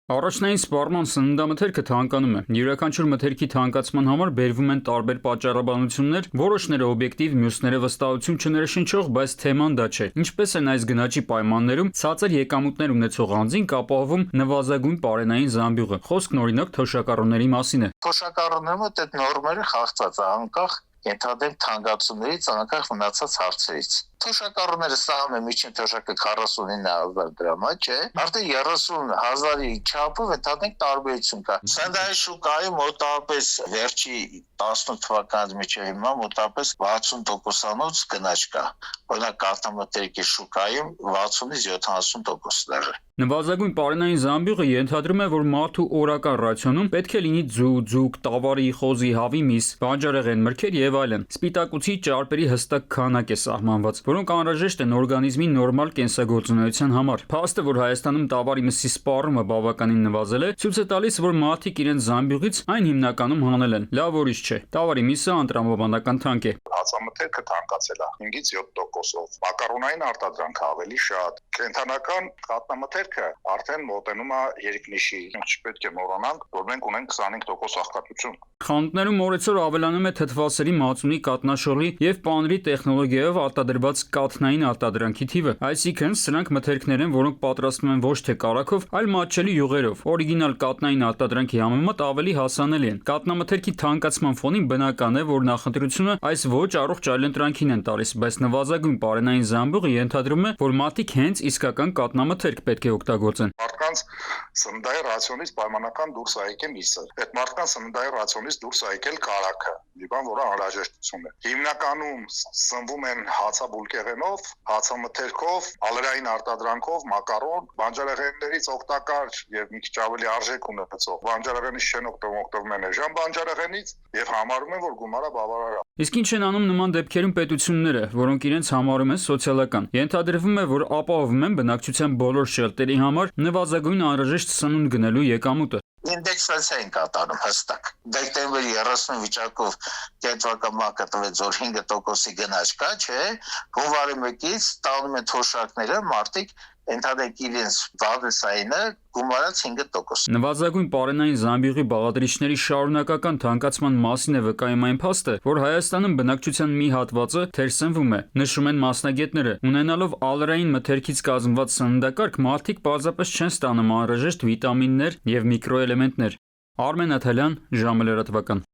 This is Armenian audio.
Առաջնային սպառման սննդամթերքը թանկանում է։ Յուրաքանչյուր մթերքի թանկացման համար բերվում են տարբեր պատճառաբանություններ, որոշները օբյեկտիվ, մյուսները վստահություն չներշնչող, բայց թեման դա չէ։ Ինչպես են այս գնաճի պայմաններում ցածր եկամուտներ ունեցող անձինք ապահովում նվազագույն պարենային զամբյուղը։ Խոսքն օրինակ թոշակառուների մասին է։ Թոշակառուներում այդ նորմերը խախտված է, անկախ ենթադրյալ թանկացումներից, անկախ մնացած հարցերից։ Թոշակառուները ստանում են միջին թոշակը 49,000 դրամ, չէ՞։ Արդեն 30,000-ի չափով ընդհանրենք տարբերություն կա։ Սննդային շուկայում մոտավորապես վերջի 18 թվականից մինչև հիմա մոտավորապես 60%-անոց գնաճ կա։ Օրինակ կաթնամթերքի շուկայում 60-ից 70% դեռ։ Նվազագույն պարենային զամբյուղը ենթադրում է, որ մարդու օրական ռացիոնում պետք է լինի ձու, ձուկ, տավարի, խոզի, հավի միս, բանջարեղեն, մրգեր եւ այլն։ Սպիտակուցի, ճարպերի հստակ քանակ է սահմանված, որոնք անհրաժեշտ են օրգանիզմի նորմալ կենսագործունեության համար։ Փաստը, որ Հայաստանում տավարի մսի սպառումը բավականին նվազել է, ցույց է տալիս, որ մարդիկ իրենց զամբյուղից այն հիմնականում հանել են։ Լավ ուրիշ չէ։ Տավարի միսը անտրամաբանական թանկ է։ Հացամթերքը թանկացել է 5-ից 7%-ով։ Մակարոնային արտադրանքը ավելի շատ։ Կենթանական կաթնամթերքը արդեն մոտենում է երկնիշի։ Չպետք է մոռանանք, որ մենք ունենք 25% աղքատություն։ Խանութներում օրեցօր ավելանում է թթվասերի, մածունի, կաթնաշոռի եւ պանրի տեխնոլոգիայով արտադրված կաթնային արտադրանքի թիվը։ Այսինքն, սրանք մթերքներ են, որոնք պատրաստվում են ոչ թե կարագով, այլ մատչելի յուղերով։ Օրիգինալ կաթնային արտադրանքի համեմատ ավելի հասանելի են։ Կաթնամթերքի թանկացման ֆոնին բնական է, որ նախընտրությունը այս ոչ առողջ այլընտրանքին են տալիս, բայց նվազագույն պարենային զամբյուղը ենթադրում է, որ մարդիկ հենց իսկական կաթնամթերք պետք է օգտագործեն։ Մարդկանց սննդային ռացիոնից պայմանական դուրս է եկել միսը։ Այդ մարդկանց սննդային ռացիոնից դուրս է եկել կարագը, մի բան, որը անհրաժեշտություն է։ Հիմնականում սնվում են հացաբուլկեղենով, հացամթերքով, ալերային արտադրանքով, մակարոն, բանջարեղեններից օգտակար եւ մի քիչ ավելի արժեք ունեցող բանջարեղենից չեն օգտվում են էժան բանջարեղենից եւ համարում են, որ գումարը բավարար է։ Իսկ ինչ են անում նման դեպքերում պետությունները, որոնք իրենց համարում են սոցիալական։ Ենթադրվում է, որ ապահովում են բնակչության բոլոր շերտերի համար նվազագույն անհրաժեշտ սնունդ գնելու եկամուտը։ Ինդեքսացիա են կատարում հստակ։ Դեկտեմբերի 30 վիճակով կենտրոնական տվեց, որ 5%-ի գնաճ կա, չէ՞։ Հունվարի 1-ից տանում են թոշակները, մարդիկ ընդհանրենք իրենց բազիսայինը գումարած 5%։ Նվազագույն պարենային զամբյուղի բաղադրիչների շարունակական թանկացման մասին է վկայում այն փաստը, որ Հայաստանում բնակչության մի հատվածը թերսնվում է, նշում են մասնագետները։ Ունենալով ալերային մթերքից կազմված սննդակարգ, մարդիկ պարզապես չեն ստանում անհրաժեշտ վիտամիններ եւ միկրոէլեմենտներ։ Արմեն Աթալյան, ժամը լրատվական։